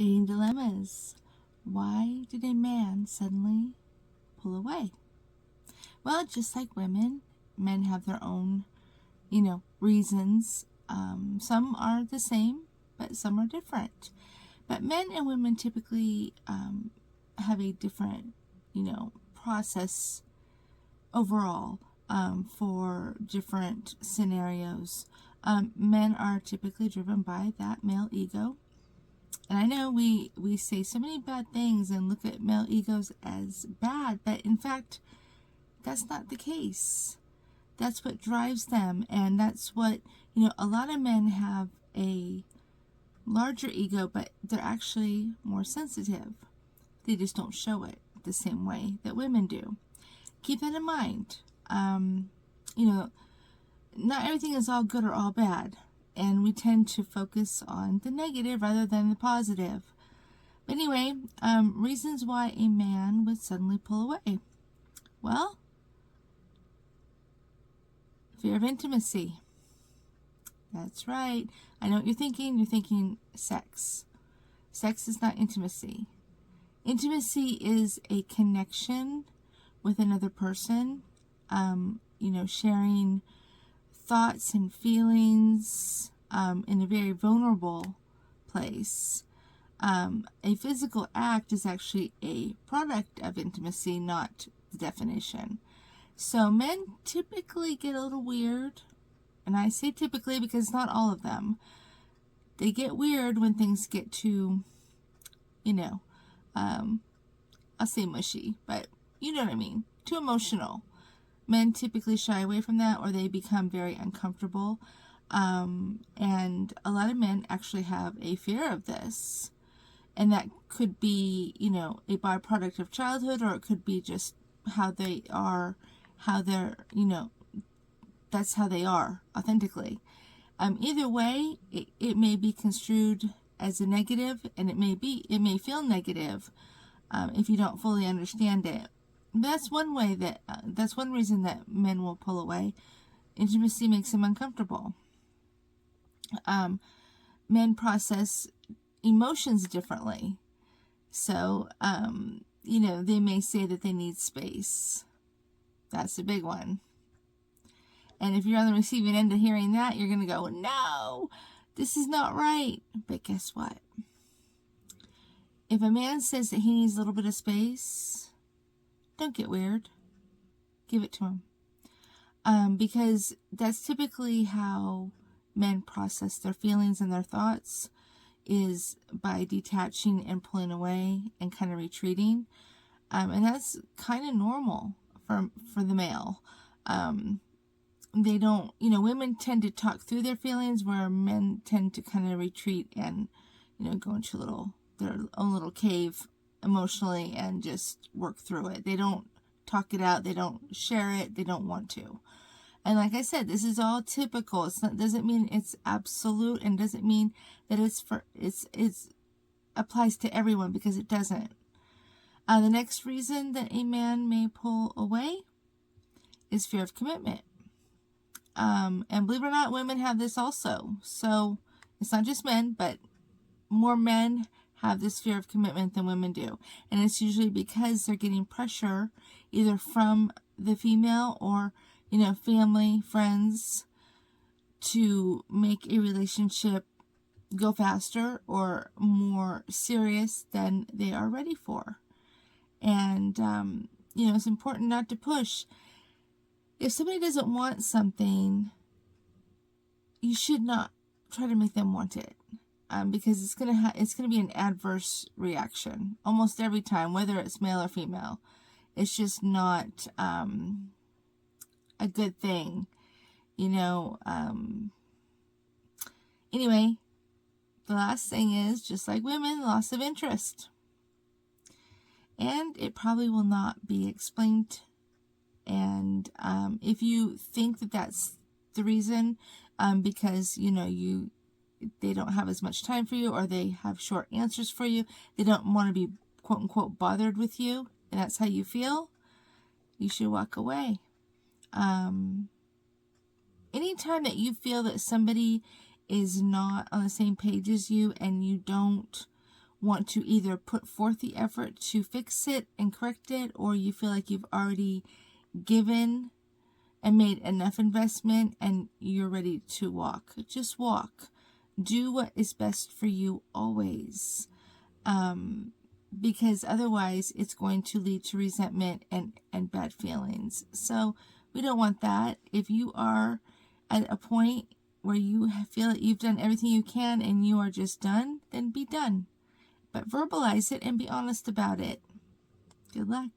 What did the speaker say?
Dating dilemmas. Why did a man suddenly pull away? Well, just like women, men have their own, reasons. Some are the same, but some are different. But men and women typically have a different, process overall for different scenarios. Men are typically driven by that male ego. And I know we say so many bad things and look at male egos as bad, but in fact, that's not the case. That's what drives them, and that's what, a lot of men have a larger ego, but they're actually more sensitive. They just don't show it the same way that women do. Keep that in mind. Not everything is all good or all bad, and we tend to focus on the negative rather than the positive. But anyway, reasons why a man would suddenly pull away. Well, fear of intimacy. That's right. I know what you're thinking. You're thinking sex. Sex is not intimacy. Intimacy is a connection with another person, sharing thoughts and feelings in a very vulnerable place. A physical act is actually a product of intimacy, not the definition. So men typically get a little weird, and I say typically because not all of them. They get weird when things get too, I'll say mushy, but you know what I mean, too emotional. Men typically shy away from that, or they become very uncomfortable. And a lot of men actually have a fear of this. And that could be, a byproduct of childhood, or it could be just how they are, that's how they are authentically. Either way, it may be construed as a negative, and it may feel negative if you don't fully understand it. That's one way that's one reason that men will pull away. Intimacy makes them uncomfortable. Men process emotions differently. So, they may say that they need space. That's a big one. And if you're on the receiving end of hearing that, you're going to go, no, this is not right. But guess what? If a man says that he needs a little bit of space, don't get weird. Give it to him. Because that's typically how men process their feelings and their thoughts, is by detaching and pulling away and kind of retreating. And that's kind of normal for the male. They don't, women tend to talk through their feelings, where men tend to kind of retreat and, go into their own little cave emotionally and just work through it. They don't talk it out. They don't share it. They don't want to. And like I said, this is all typical. Doesn't mean it's absolute, and doesn't mean that it's applies to everyone, because it doesn't. The next reason that a man may pull away is fear of commitment. And believe it or not, women have this also. So it's not just men, but more men have this fear of commitment than women do. And it's usually because they're getting pressure either from the female or, family, friends, to make a relationship go faster or more serious than they are ready for. And, it's important not to push. If somebody doesn't want something, you should not try to make them want it, because it's gonna be an adverse reaction almost every time, whether it's male or female. It's just not a good thing, Anyway, the last thing is, just like women, loss of interest, and it probably will not be explained. And if you think that that's the reason, because they don't have as much time for you, or they have short answers for you, they don't want to be quote unquote bothered with you, and that's how you feel, you should walk away. Anytime that you feel that somebody is not on the same page as you, and you don't want to either put forth the effort to fix it and correct it, or you feel like you've already given and made enough investment and you're ready to walk. Just walk. Do what is best for you always. Because otherwise it's going to lead to resentment and bad feelings. So we don't want that. If you are at a point where you feel that you've done everything you can and you are just done, then be done. But verbalize it and be honest about it. Good luck.